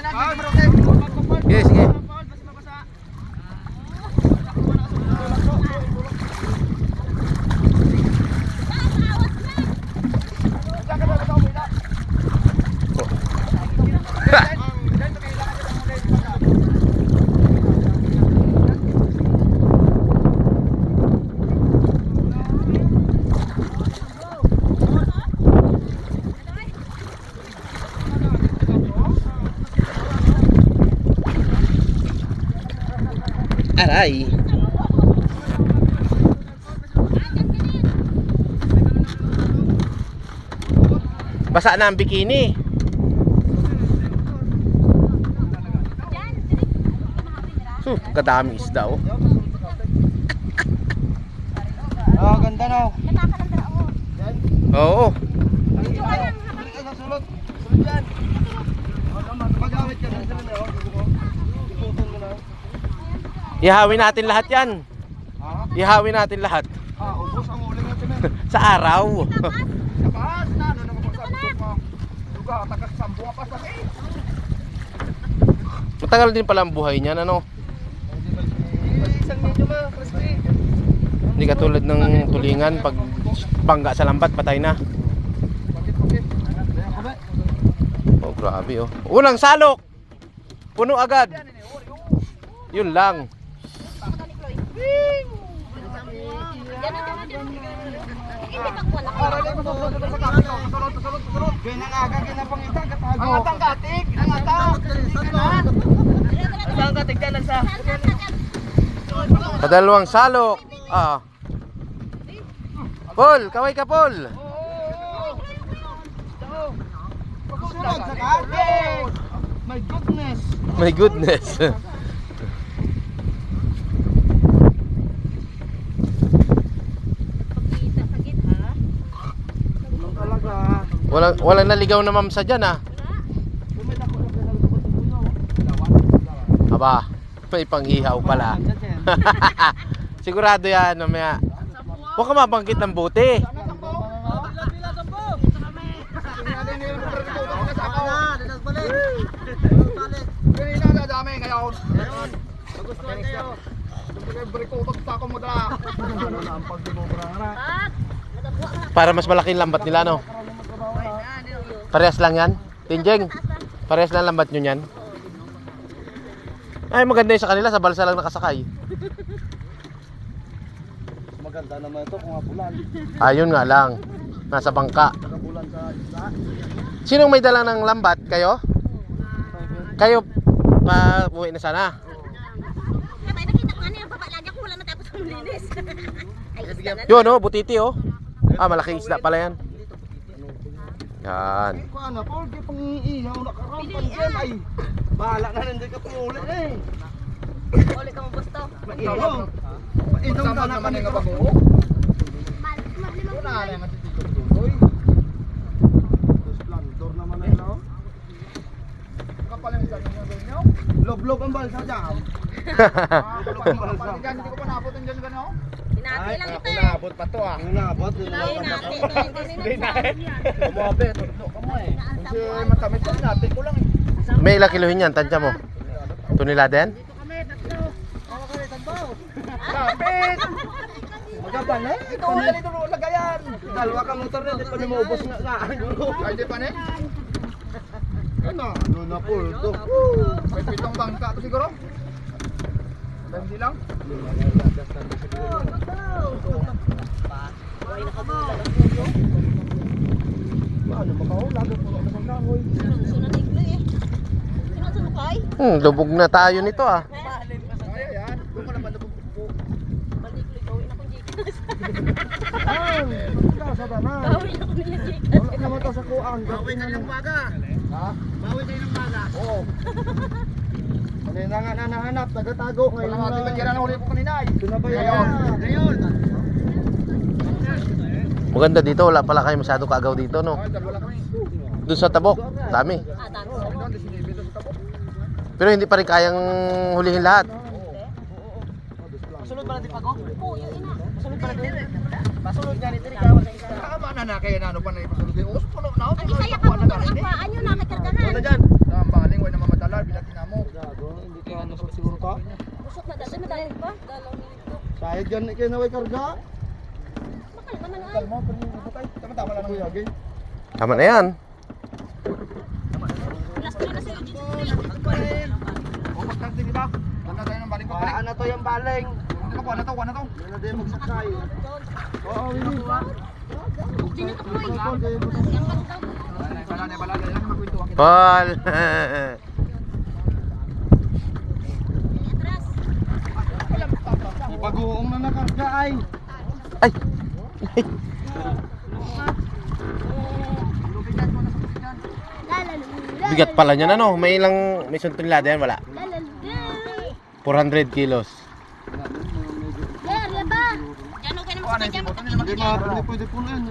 Sige, sige. Aray. Basa na ang bikini. Kadami isda oh. Oh, ganda no. Oo. Ihawin natin lahat yan. Ihawin natin lahat. Ubos ang uling natin. Sa araw. Sa baas na, ano naman magsasagot mo? Luga, tagas sambuha pa sa eh. Matagal din pala ang buhay niyan, ano? Isang medyo ma, crispy. Hindi katulad ng tulingan, pag bangga sa lambat, patay na. Oh, grabe oh. Unang salok! Puno agad. Yun lang. Ang atang katig, ang atang. Ang katig dyan sa. Kadalawang salok. Ah. Paul, kaway ka Paul. My goodness. My goodness. Walang naligaw na mamsa dyan ah. Aba, may panghihaw pala. Sigurado yan mamaya. Huwag ka mabangkit ng buti. Para mas malaki yung lambat nila no. Parehas lang yan. Tinjeng, parehas lang lambat nyo yan. Ay maganda yun sa kanila, sa balsa lang nakasakay. Maganda naman ito kung hapulan. Ayun nga lang, nasa bangka. Sinong may dala ng lambat? Kayo? Kayo pa uwi na sana. Nakita ko ano yung baba lagi ako wala matapos ang linis. Ay, isda na. Yun oh, butiti oh. Ah, malaking isda pala yan. Yan. Kung ano, Paul, di pang iihaw na karampan dyan ay. Bahala na nandiyan ka pangulit eh. Ulit ka mo gusto. Mainom. Mainom na naman yung bago. Wala na yung matitituloy. Splendor naman na yun. Kapal yung isa nyo. Lob-lob ang balsa dyan. Hindi ko pa naputin dyan gano'n. Hinati lang ito eh. Inabot pa to ah. Inabot. Hinati. Bumabe, tutlo ka mo eh. Kasi matamit ko, hinati ko lang eh. May ilang kilohin yan, tansya mo. Tunilada yan? Kapit! Magabang eh. Ito ulit dito lagayan. Dalawa ka motor na, di pa ni maubos nga nga. Ay, di pa ni? Ano? Ano na po ito? May pitong bangka ito siguro? Hindi lang? Ano ba kao? Lago po na sa kahoy. Sunod iglo eh. Sunod kay? Lubog na tayo nito ah. Kaya yan. Kung mo naman lubog po. Baliglo gawin akong jikas. Ah, sa dana. Gawin ako niya jikas. Wala naman to sa kuan. Bawi tayo ng baga. Ha? Bawi tayo ng baga. Oo. Kanina nga nahanap, nagatago. Ngayon nga natin magkira na huli po kanina ay. Sinabayan. Ngayon. Maganda dito, wala pala kayo masyado kaagaw dito no. Dalawa lang kami. Doon sa tabok, dami. Ah, dami. Doon, disinibito sa tabok. Pero hindi pa rin kayang hulihin lahat. Masunod ba natin pago? Oo, yung ina. Masunod ba natin? Masunod nga nito rin kawan sa isa. Tama na kaya na ano pa na ipasunod yung uso. Puno na ako. Ang isaya ka motor ang paan yun nakakargahan. Ano dyan? Ang baling, huwag na mamadalad. Sayad yan kayo na way karga. Bakal naman ay. Kalma, pero yung ito tayo. Tama-tama lang ang yagay. Tama na yan. Last ko na sa Eugene. O, magkakti di ba? Wala tayo ng baling. Ano to yung baling? Kuha na to. Wala na din magsakay. Oo, Willie. Sino to po? Balada. Yan ang magkwentuhan kita. Paul. Atras. Bagoong na nakarga ay. Ay. Bigat pala niyan ano. May suntunlada yan, wala. 400 kilos. Diyan, okay naman sa kanya. Hindi pwede po na yan.